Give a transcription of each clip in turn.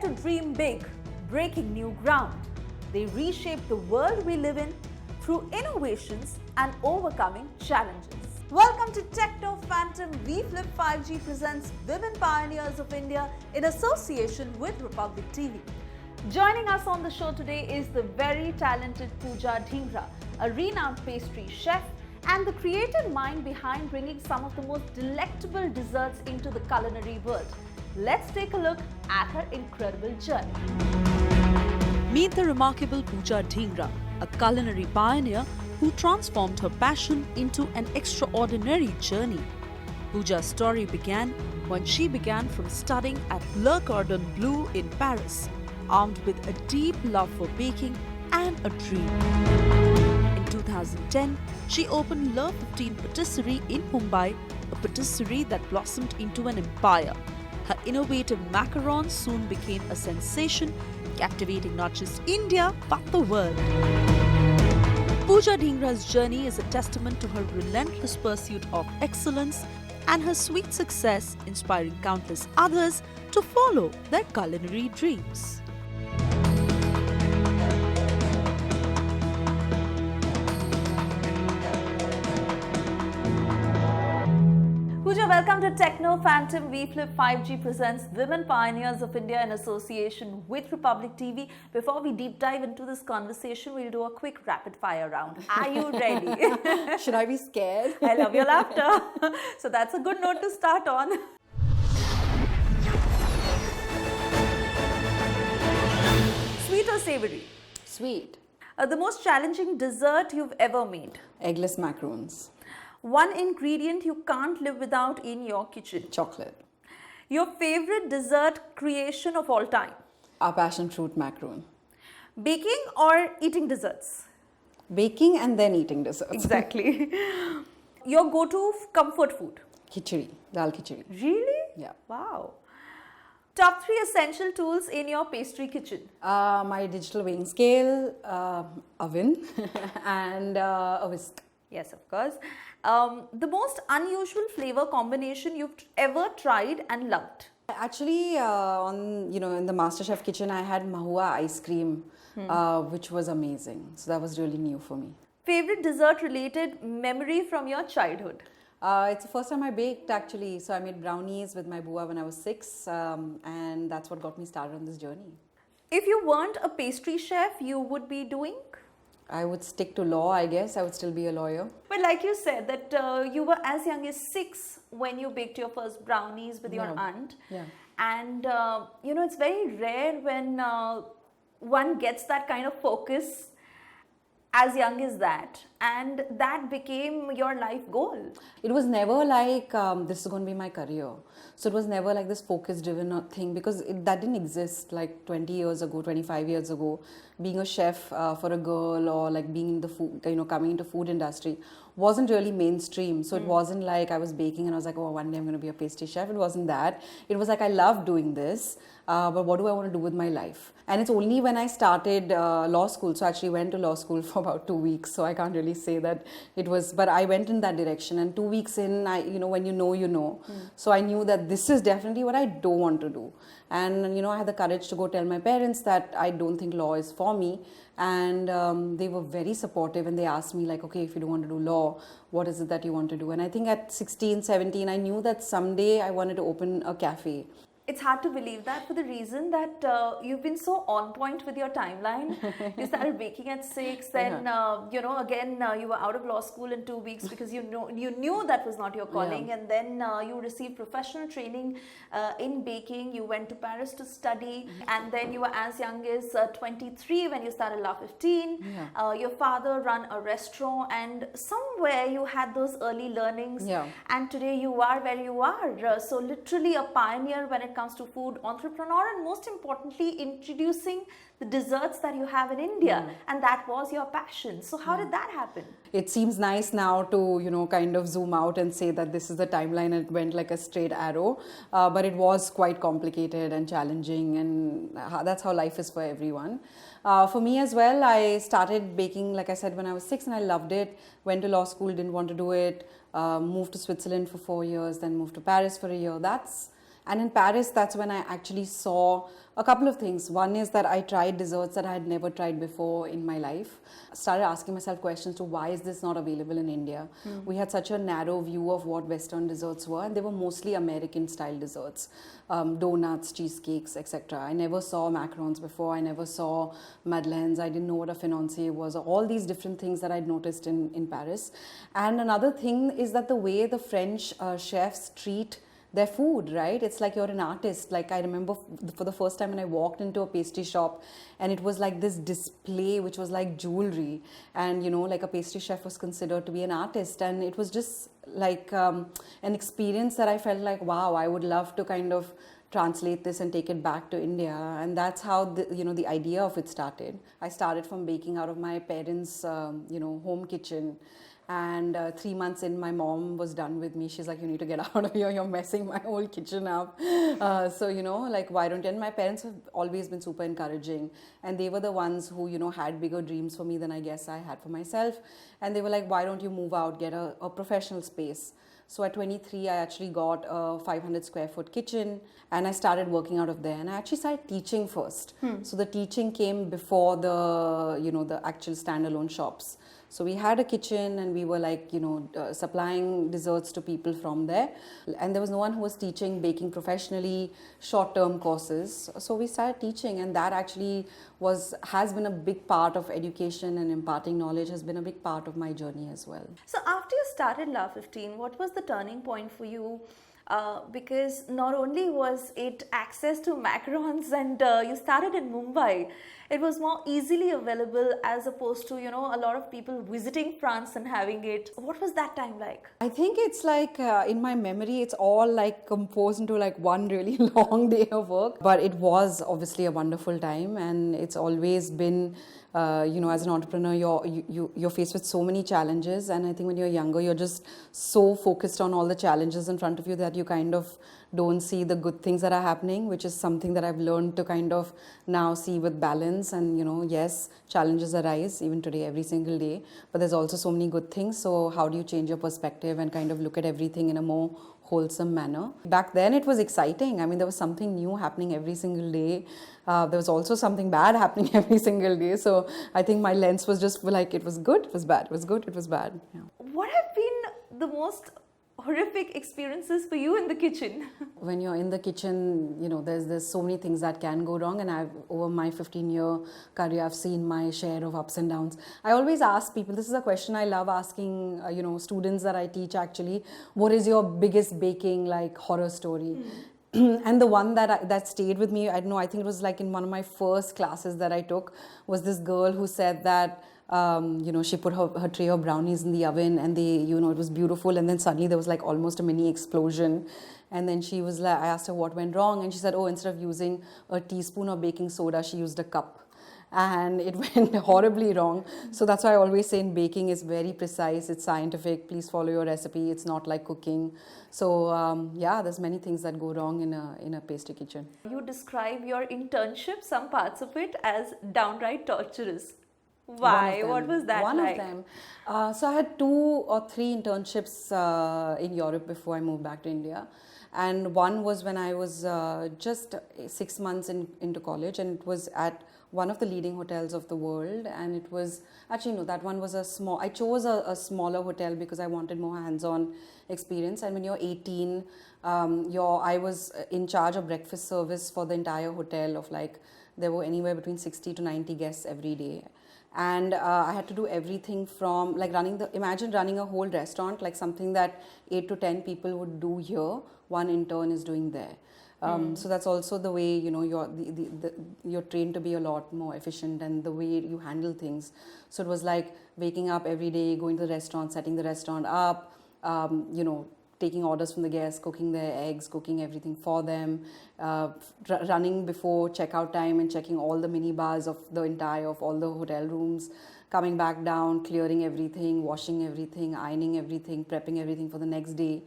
to dream big, breaking new ground. They reshape the world we live in through innovations and overcoming challenges. Welcome to TECNO Phantom V Flip 5G presents Women Pioneers of India in association with Republic TV. Joining us on the show today is the very talented Pooja Dhingra, a renowned pastry chef and the creative mind behind bringing some of the most delectable desserts into the culinary world. Let's take a look at her incredible journey. Meet the remarkable Pooja Dhingra, a culinary pioneer who transformed her passion into an extraordinary journey. Pooja's story began when she began from studying at Le Cordon Bleu in Paris, armed with a deep love for baking and a dream. In 2010, she opened LE15 Patisserie in Mumbai, a patisserie that blossomed into an empire. Her innovative macarons soon became a sensation, captivating not just India but the world. Pooja Dhingra's journey is a testament to her relentless pursuit of excellence and her sweet success, inspiring countless others to follow their culinary dreams. Pooja, welcome to TECNO Phantom V Flip 5G presents Women Pioneers of India in association with Republic TV. Before we deep dive into this conversation, we'll do a quick rapid fire round. Are you ready? Should I be scared? I love your laughter. So that's a good note to start on. Sweet or savory? Sweet. The most challenging dessert you've ever made? Eggless macarons. One ingredient you can't live without in your kitchen? Chocolate. Your favorite dessert creation of all time? Our passion fruit macaron. Baking or eating desserts? Baking and then eating desserts. Exactly. Your go-to comfort food? Khichdi. Dal khichdi. Really? Yeah. Wow. Top 3 essential tools in your pastry kitchen? My digital weighing scale, oven and a whisk. Yes, of course. The most unusual flavor combination you've ever tried and loved? Actually, in the MasterChef kitchen, I had mahua ice cream, which was amazing. So that was really new for me. Favorite dessert-related memory from your childhood? It's the first time I baked actually. So I made brownies with my bua when I was 6, and that's what got me started on this journey. If you weren't a pastry chef, you would be doing? I would stick to law, I guess. I would still be a lawyer. But like you said, that you were as young as 6 when you baked your first brownies with your aunt. Yeah. And, it's very rare when one gets that kind of focus as young as that. And that became your life goal. It was never like, this is going to be my career. So it was never like this focus-driven thing because that didn't exist like 20 years ago, 25 years ago. Being a chef for a girl or like being in the food, coming into food industry wasn't really mainstream. So it wasn't like I was baking and I was like, oh, one day I'm going to be a pastry chef. It wasn't that. It was like, I love doing this, but what do I want to do with my life? And it's only when I started law school, so I actually went to law school for about 2 weeks, so I can't really say that it was, but I went in that direction, and 2 weeks in, when you know. So I knew that this is definitely what I don't want to do. And, I had the courage to go tell my parents that I don't think law is for me. And they were very supportive, and they asked me like, okay, if you don't want to do law, what is it that you want to do? And I think at 16, 17, I knew that someday I wanted to open a cafe. It's hard to believe that for the reason that you've been so on point with your timeline. You started baking at 6, then you were out of law school in 2 weeks because you knew that was not your calling, and then you received professional training in baking. You went to Paris to study, and then you were as young as 23 when you started LE15. Your father ran a restaurant, and somewhere you had those early learnings, and today you are where you are. So literally a pioneer when it comes to food, entrepreneur, and most importantly introducing the desserts that you have in India, and that was your passion. So how did that happen? It seems nice now to kind of zoom out and say that this is the timeline and it went like a straight arrow, but it was quite complicated and challenging, and that's how life is for everyone. For me as well, I started baking like I said when I was 6, and I loved it. Went to law school, didn't want to do it, moved to Switzerland for 4 years, then moved to Paris for a year. That's And in Paris, that's when I actually saw a couple of things. One is that I tried desserts that I had never tried before in my life. Started asking myself questions to why is this not available in India? We had such a narrow view of what Western desserts were, and they were mostly American style desserts, donuts, cheesecakes, etc. I never saw macarons before. I never saw madeleines. I didn't know what a financier was. All these different things that I'd noticed in Paris. And another thing is that the way the French chefs treat their food, right? It's like you're an artist. Like I remember for the first time when I walked into a pastry shop, and it was like this display which was like jewelry, and like a pastry chef was considered to be an artist, and it was just like an experience that I felt like, wow, I would love to kind of translate this and take it back to India. And that's how the idea of it started. I started from baking out of my parents' home kitchen. And 3 months in, my mom was done with me. She's like, you need to get out of here. You're messing my whole kitchen up. So, like, why don't you? And my parents have always been super encouraging. And they were the ones who, had bigger dreams for me than I guess I had for myself. And they were like, why don't you move out, get a professional space? So at 23, I actually got a 500 square foot kitchen, and I started working out of there. And I actually started teaching first. So the teaching came before the actual standalone shops. So we had a kitchen, and we were like, supplying desserts to people from there. And there was no one who was teaching baking professionally, short-term courses. So we started teaching, and that actually has been a big part of education, and imparting knowledge has been a big part of my journey as well. So after you started LE15, what was the turning point for you? Because not only was it access to macarons, and you started in Mumbai, it was more easily available as opposed to, a lot of people visiting France and having it. What was that time like? I think it's like, in my memory, it's all like composed into like one really long day of work. But it was obviously a wonderful time, and it's always been, as an entrepreneur, you're faced with so many challenges. And I think when you're younger, you're just so focused on all the challenges in front of you that you kind of don't see the good things that are happening, which is something that I've learned to kind of now see with balance. And, yes, challenges arise even today, every single day, but there's also so many good things. So how do you change your perspective and kind of look at everything in a more wholesome manner? Back then it was exciting. I mean, there was something new happening every single day. There was also something bad happening every single day. So I think my lens was just like, it was good, it was bad, it was good, it was bad. Yeah. What have been the most horrific experiences for you in the kitchen? When you're in the kitchen, there's so many things that can go wrong, and over my 15-year career, I've seen my share of ups and downs. I always ask people, this is a question I love asking, students that I teach actually, what is your biggest baking horror story? And the one that stayed with me, I don't know, I think it was like in one of my first classes that I took, was this girl who said that she put her tray of brownies in the oven, and it was beautiful, and then suddenly there was like almost a mini explosion. And then she was like, I asked her what went wrong, and she said, instead of using a teaspoon of baking soda, she used a cup. And it went horribly wrong. So that's why I always say in baking, it's very precise, it's scientific, please follow your recipe, it's not like cooking. So there's many things that go wrong in a pastry kitchen. You describe your internship, some parts of it, as downright torturous. Why? What was that like? One like? of them. So I had 2 or 3 internships in Europe before I moved back to India. And one was when I was just 6 months into college, and it was at one of the leading hotels of the world. And it was, actually no, that one was I chose a smaller hotel because I wanted more hands-on experience. And when you're 18, I was in charge of breakfast service for the entire hotel there were anywhere between 60 to 90 guests every day. And I had to do everything from imagine running a whole restaurant, like something that 8 to 10 people would do here, one intern is doing there. So that's also the way, you're trained to be a lot more efficient, and the way you handle things. So it was like waking up every day, going to the restaurant, setting the restaurant up, taking orders from the guests, cooking their eggs, cooking everything for them, running before checkout time and checking all the mini bars of all the hotel rooms, coming back down, clearing everything, washing everything, ironing everything, prepping everything for the next day.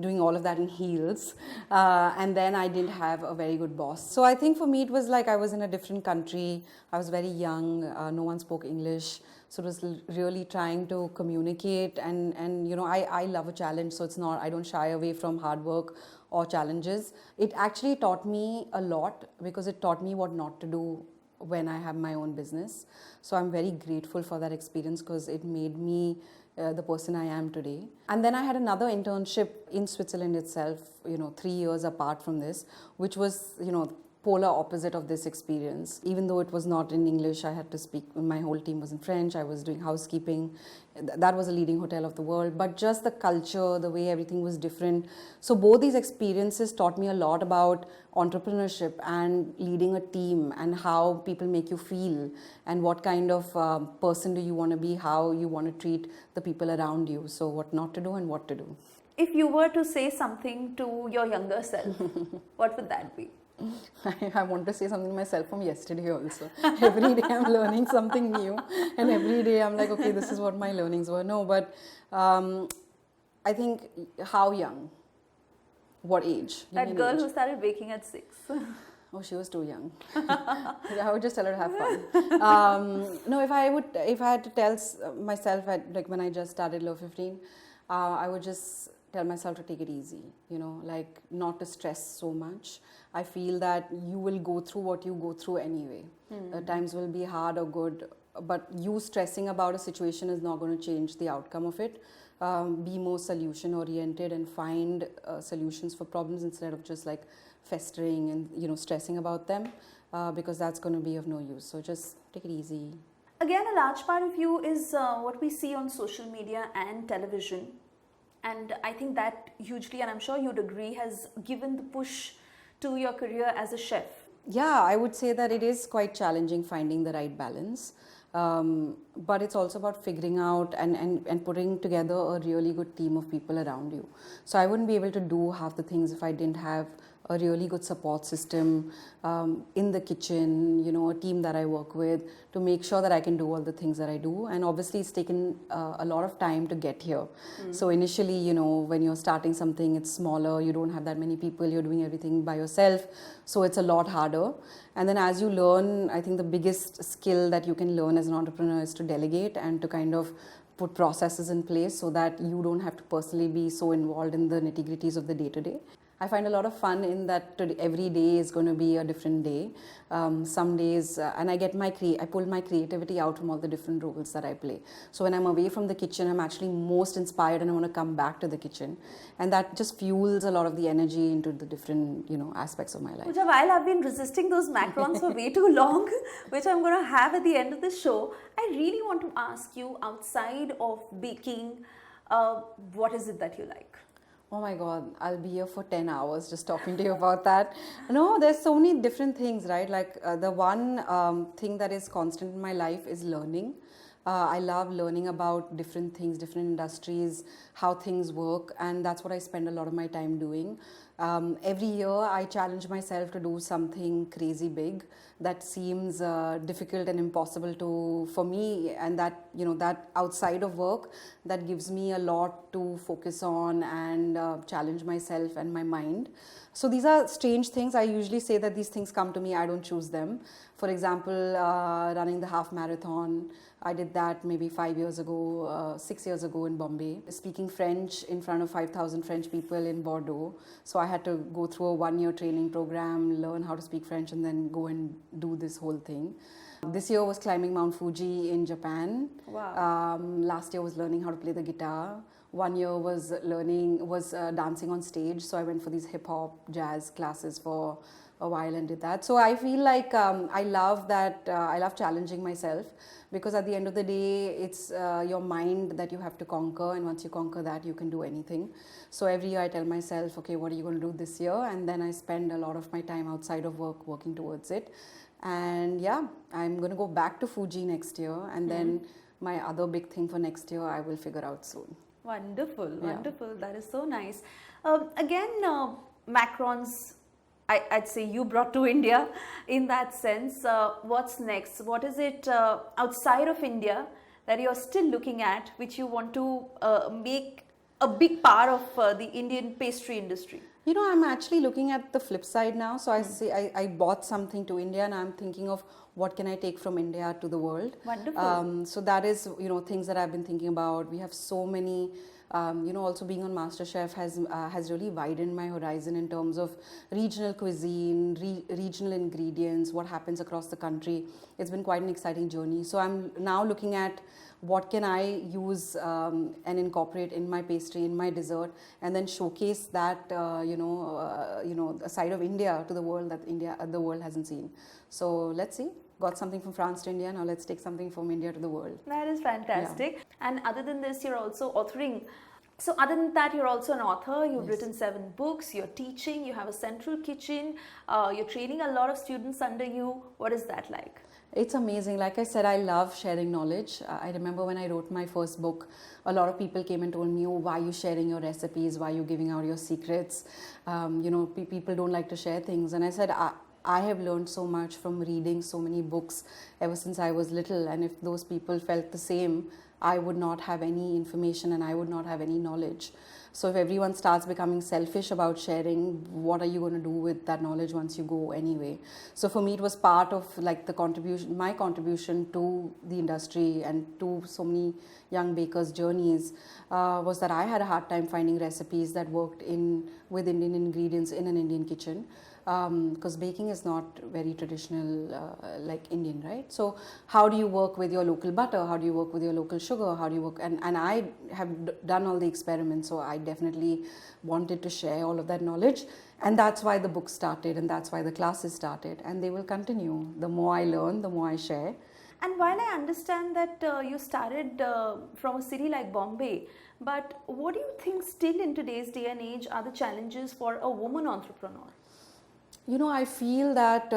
doing all of that in heels. And then I didn't have a very good boss. So I think for me, it was like I was in a different country. I was very young. No one spoke English. So it was really trying to communicate. And I love a challenge. So it's not, I don't shy away from hard work or challenges. It actually taught me a lot because it taught me what not to do when I have my own business. So I'm very grateful for that experience because it made me the person I am today. And then I had another internship in Switzerland itself, 3 years apart from this, which was, polar opposite of this experience. Even though it was not in English, I had to speak, my whole team was in French, I was doing housekeeping. That was a leading hotel of the world, but just the culture, the way everything was different. So both these experiences taught me a lot about entrepreneurship and leading a team and how people make you feel and what kind of person do you want to be, how you want to treat the people around you. So what not to do and what to do. If you were to say something to your younger self, what would that be? I want to say something to myself from yesterday also. Every day I'm learning something new and every day I'm like, okay, this is what my learnings were. No, but I think how young? What age? That girl who started baking at 6. Oh, she was too young. I would just tell her to have fun. No, if I had to tell myself, like when I just started LE15, I would just tell myself to take it easy, like not to stress so much. I feel that you will go through what you go through anyway. Times will be hard or good, but you stressing about a situation is not going to change the outcome of it. Be more solution oriented and find solutions for problems instead of just like festering and stressing about them, because that's going to be of no use. So just take it easy. Again, a large part of you is what we see on social media and television. And I think that hugely, and I'm sure you'd agree, has given the push to your career as a chef. Yeah, I would say that it is quite challenging finding the right balance. But it's also about figuring out and putting together a really good team of people around you. So I wouldn't be able to do half the things if I didn't have a really good support system in the kitchen, a team that I work with to make sure that I can do all the things that I do. And obviously it's taken a lot of time to get here. So initially, when you're starting something, it's smaller, you don't have that many people, you're doing everything by yourself. So it's a lot harder. And then as you learn, I think the biggest skill that you can learn as an entrepreneur is to delegate and to kind of put processes in place so that you don't have to personally be so involved in the nitty-gritties of the day-to-day. I find a lot of fun in that every day is going to be a different day. Some days, and I pull my creativity out from all the different roles that I play. So when I'm away from the kitchen, I'm actually most inspired and I want to come back to the kitchen. And that just fuels a lot of the energy into the different, aspects of my life. Pooja, while I've been resisting those macarons for way too long, which I'm going to have at the end of the show, I really want to ask you, outside of baking, what is it that you like? Oh my God, I'll be here for 10 hours just talking to you about that. No, there's so many different things, right? Like the one thing that is constant in my life is learning. I love learning about different things, different industries, how things work, and that's what I spend a lot of my time doing. Every year I challenge myself to do something crazy big that seems difficult and impossible for me, and that that outside of work, that gives me a lot to focus on and challenge myself and my mind. So these are strange things. I usually say that these things come to me, I don't choose them. For example, running the half marathon, I did that maybe 5 years ago, 6 years ago in Bombay. Speaking French in front of 5,000 French people in Bordeaux. So I had to go through a 1-year training program, learn how to speak French, and then go and do this whole thing. This year was climbing Mount Fuji in Japan. Wow. Last year was learning how to play the guitar. 1 year was dancing on stage. So I went for these hip hop, jazz classes for a while and did that. So I feel like I love that. I love challenging myself, because at the end of the day, it's your mind that you have to conquer, and once you conquer that, you can do anything. So every year I tell myself, okay, what are you going to do this year? And then I spend a lot of my time outside of work working towards it. And yeah, I'm going to go back to Fuji next year, and then my other big thing for next year I will figure out soon. Wonderful, Yeah. wonderful. That is so nice. Again, macarons, I'd say you brought to India in that sense. What's next? What is it outside of India that you're still looking at, which you want to make a big part of the Indian pastry industry? You know, I'm actually looking at the flip side now. So I say I bought something to India, and I'm thinking of what can I take from India to the world. Wonderful. So that is, you know, things that I've been thinking about. We have so many. You know, also being on MasterChef has really widened my horizon in terms of regional cuisine, regional ingredients, what happens across the country. It's been quite an exciting journey. So I'm now looking at what can I use and incorporate in my pastry, in my dessert, and then showcase that a side of India to the world that the world hasn't seen. So let's see. Got something from France to India, now let's take something from India to the world. That is fantastic. Yeah. And other than this, you're also authoring. So other than that, you're also an author. You've written 7 books. You're teaching. You have a central kitchen. You're training a lot of students under you. What is that like? It's amazing. Like I said, I love sharing knowledge. I remember when I wrote my first book, a lot of people came and told me, oh, why are you sharing your recipes? Why are you giving out your secrets? People don't like to share things. And I said, I have learned so much from reading so many books ever since I was little, and if those people felt the same, I would not have any information and I would not have any knowledge. So if everyone starts becoming selfish about sharing, what are you going to do with that knowledge once you go anyway? So for me, it was part of like my contribution to the industry and to so many young bakers' journeys was that I had a hard time finding recipes that worked with Indian ingredients in an Indian kitchen. Because baking is not very traditional like Indian, right? So how do you work with your local butter? How do you work with your local sugar? How do you work? And I have done all the experiments, so I definitely wanted to share all of that knowledge. And that's why the book started, and that's why the classes started, and they will continue. The more I learn, the more I share. And while I understand that you started from a city like Bombay, but what do you think still in today's day and age are the challenges for a woman entrepreneur? You know, I feel that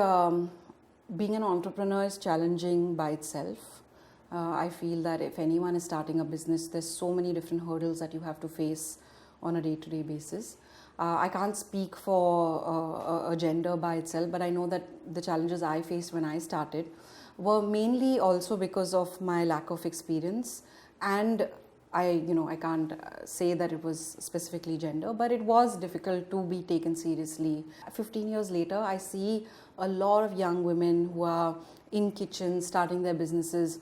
being an entrepreneur is challenging by itself. I feel that if anyone is starting a business, there's so many different hurdles that you have to face on a day-to-day basis. I can't speak for a gender by itself, but I know that the challenges I faced when I started were mainly also because of my lack of experience, and I can't say that it was specifically gender, but it was difficult to be taken seriously. 15 years later, I see a lot of young women who are in kitchens starting their businesses.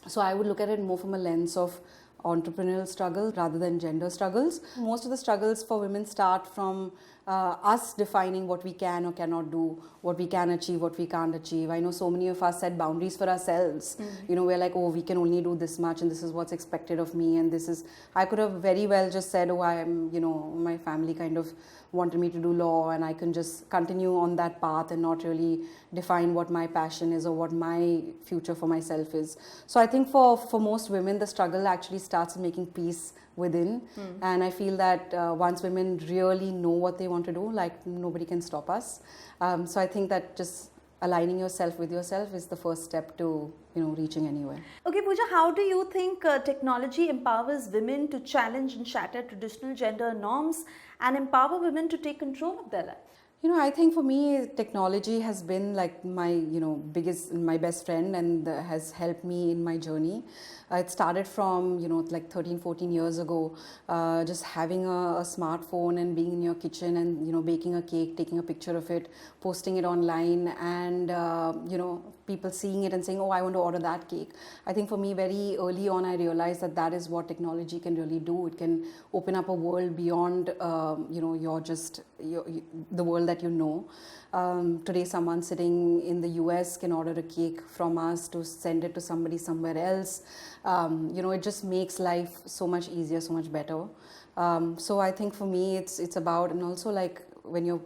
So I would look at it more from a lens of entrepreneurial struggle rather than gender struggles. Most of the struggles for women start from us defining what we can or cannot do, what we can achieve, what we can't achieve. I know so many of us set boundaries for ourselves. You know, we're like, oh, we can only do this much and this is what's expected of me, and this is, I could have very well just said, oh, my family kind of wanted me to do law, and I can just continue on that path and not really define what my passion is or what my future for myself is. So I think for most women, the struggle actually starts making peace within. And I feel that once women really know what they want to do, like nobody can stop us. So I think that just aligning yourself with yourself is the first step to reaching anywhere. Okay, Pooja, how do you think technology empowers women to challenge and shatter traditional gender norms and empower women to take control of their life? I think for me, technology has been like my, my best friend, and has helped me in my journey. It started from, like 13, 14 years ago, just having a smartphone and being in your kitchen and, baking a cake, taking a picture of it, posting it online, and, people seeing it and saying, oh, I want to order that cake. I think for me, very early on, I realized that is what technology can really do. It can open up a world beyond, the world that you know. Today, someone sitting in the US can order a cake from us to send it to somebody somewhere else. It just makes life so much easier, so much better. So I think for me, it's about, and also like when you're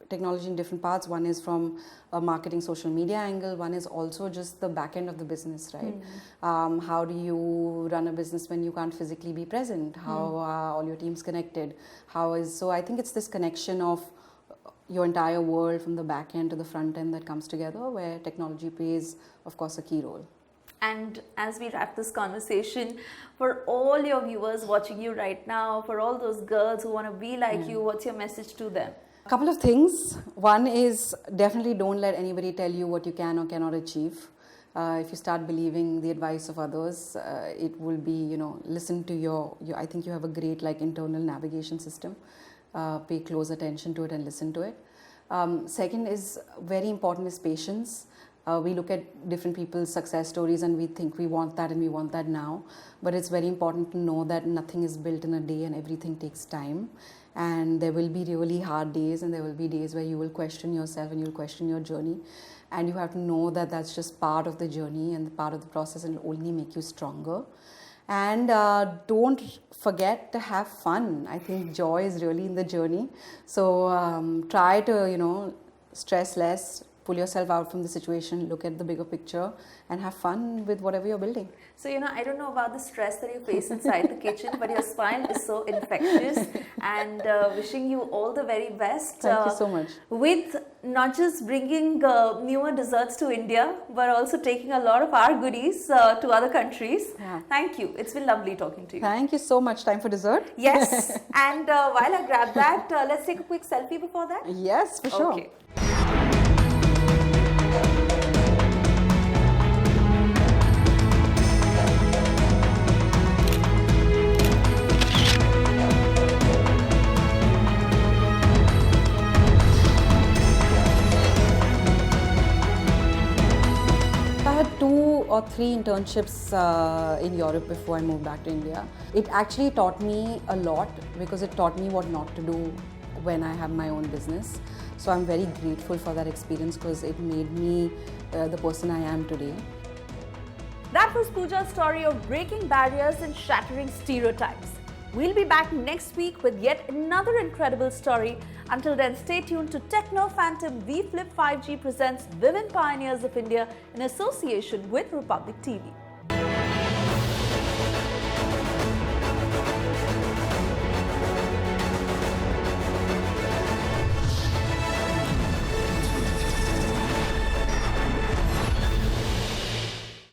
technology in different parts, one is from a marketing social media angle, one is also just the back end of the business, right? How do you run a business when you can't physically be present? How are all your teams connected? So I think it's this connection of your entire world from the back end to the front end that comes together, where technology plays, of course, a key role. And as we wrap this conversation, for all your viewers watching you right now, for all those girls who want to be like you, what's your message to them? A couple of things. One is definitely don't let anybody tell you what you can or cannot achieve. If you start believing the advice of others, it will be, listen to your, I think you have a great like internal navigation system. Pay close attention to it and listen to it. Second is very important is patience. We look at different people's success stories and we think we want that and we want that now. But it's very important to know that nothing is built in a day and everything takes time. And there will be really hard days and there will be days where you will question yourself and you'll question your journey. And you have to know that that's just part of the journey and part of the process and will only make you stronger. And don't forget to have fun. I think joy is really in the journey. So try to, stress less, pull yourself out from the situation, look at the bigger picture and have fun with whatever you're building. So, I don't know about the stress that you face inside the kitchen, but your smile is so infectious, and wishing you all the very best. Thank you so much. With not just bringing newer desserts to India, but also taking a lot of our goodies to other countries. Yeah. Thank you. It's been lovely talking to you. Thank you so much. Time for dessert? Yes. And while I grab that, let's take a quick selfie before that. Yes, for sure. Okay. I had 2 or 3 internships in Europe before I moved back to India. It actually taught me a lot because it taught me what not to do when I have my own business. So I'm very grateful for that experience because it made me the person I am today. That was Pooja's story of breaking barriers and shattering stereotypes. We'll be back next week with yet another incredible story. Until then, stay tuned to TECNO Phantom V Flip 5G presents Women Pioneers of India in association with Republic TV.